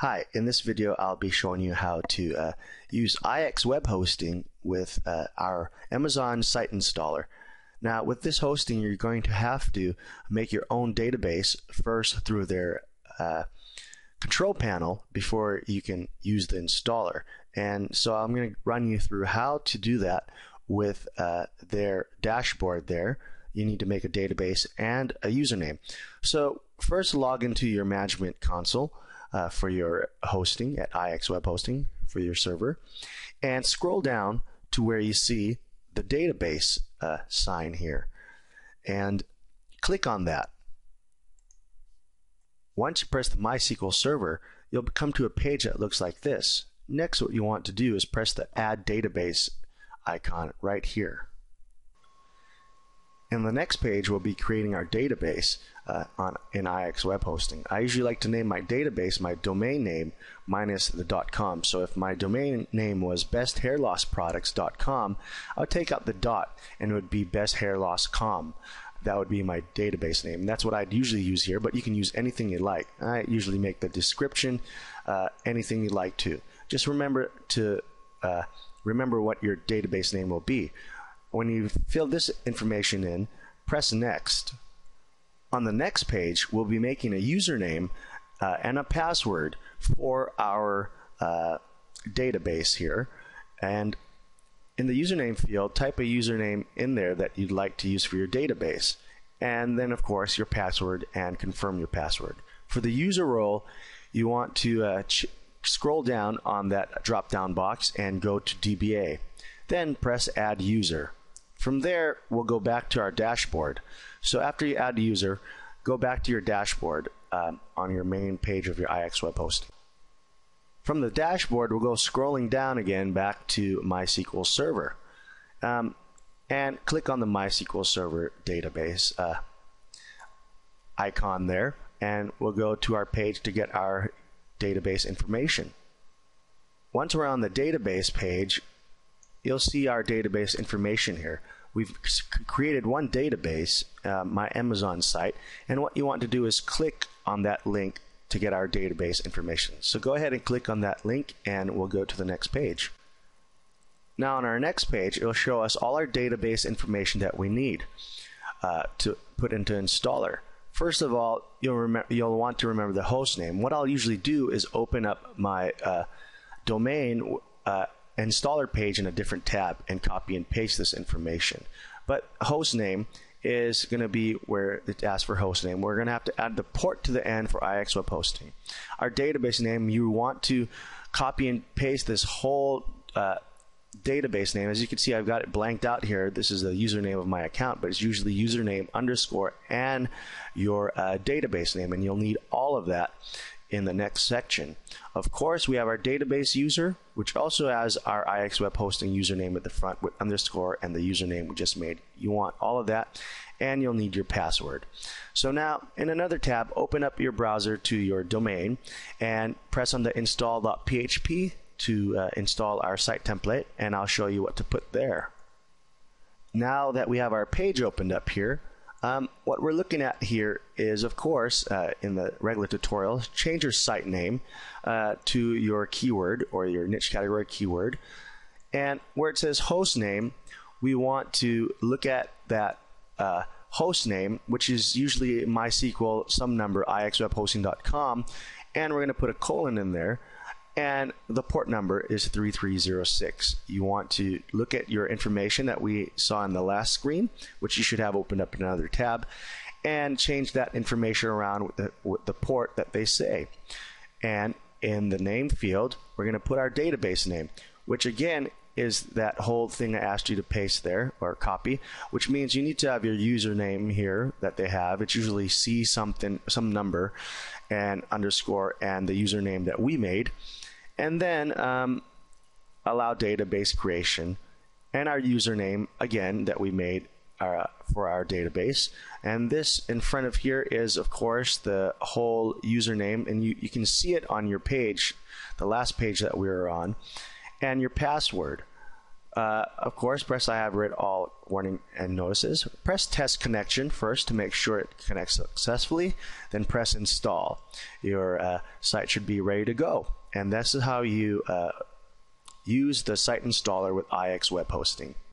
Hi, in this video I'll be showing you how to use IXWebhosting with our Amazon site installer. Now with this hosting you're going to have to make your own database first through their control panel before you can use the installer. And so I'm going to run you through how to do that with their dashboard there. You need to make a database and a username. So first log into your management console for your hosting at IXWebhosting for your server, and scroll down to where you see the database sign here and click on that. Once you press the MySQL server, you'll come to a page that looks like this. Next, what you want to do is press the Add Database icon right here. And the next page will be creating our database in IXWebhosting. I usually like to name my database my domain name minus the .com. So if my domain name was besthairlossproducts.com, I would take out the dot and it would be besthairloss.com. That would be my database name. And that's what I'd usually use here, but you can use anything you like. I usually make the description anything you like to. Just remember to remember what your database name will be. When you fill this information in, press Next. On the next page, we'll be making a username and a password for our database here. And in the username field, type a username in there that you'd like to use for your database. And then, of course, your password, and confirm your password. For the user role, you want to scroll down on that drop-down box and go to DBA. Then press Add User. From there, we'll go back to our dashboard. So after you add a user, go back to your dashboard on your main page of your IXWebhosting. From the dashboard, we'll go scrolling down again back to MySQL Server. And click on the MySQL Server database icon there, and we'll go to our page to get our database information. Once we're on the database page, you'll see our database information here. We've created one database, my Amazon site, and what you want to do is click on that link to get our database information. So go ahead and click on that link and we'll go to the next page. Now on our next page, it'll show us all our database information that we need to put into installer. First of all, you'll want to remember the host name. What I'll usually do is open up my domain installer page in a different tab and copy and paste this information. But host name is going to be where it asks for host name. We're going to have to add the port to the end for IXWebhosting. Our database name, you want to copy and paste this whole database name. As you can see, I've got it blanked out here. This is the username of my account, but it's usually username underscore and your database name, and you'll need all of that in the next section. Of course, we have our database user, which also has our IXWebhosting username at the front with underscore and the username we just made. You want all of that, and you'll need your password. So now, in another tab, open up your browser to your domain and press on the install.php to install our site template, and I'll show you what to put there. Now that we have our page opened up here, what we're looking at here is, of course, in the regular tutorial, change your site name to your keyword or your niche category keyword. And where it says host name, we want to look at that host name, which is usually MySQL some number IXWebhosting.com, and we're going to put a colon in there. And the port number is 3306. You want to look at your information that we saw in the last screen, which you should have opened up in another tab, and change that information around with the port that they say. And in the name field, we're going to put our database name, which again is that whole thing I asked you to paste there or copy, which means you need to have your username here that they have. It's usually C something, some number, and underscore, and the username that we made. And then allow database creation and our username again that we made for our database. And this in front of here is, of course, the whole username, and you can see it on your page, the last page that we were on, and your password. Of course, press I have it all warning and notices. Press test connection first to make sure it connects successfully, then press install. Your site should be ready to go. And this is how you use the site installer with IXWebhosting.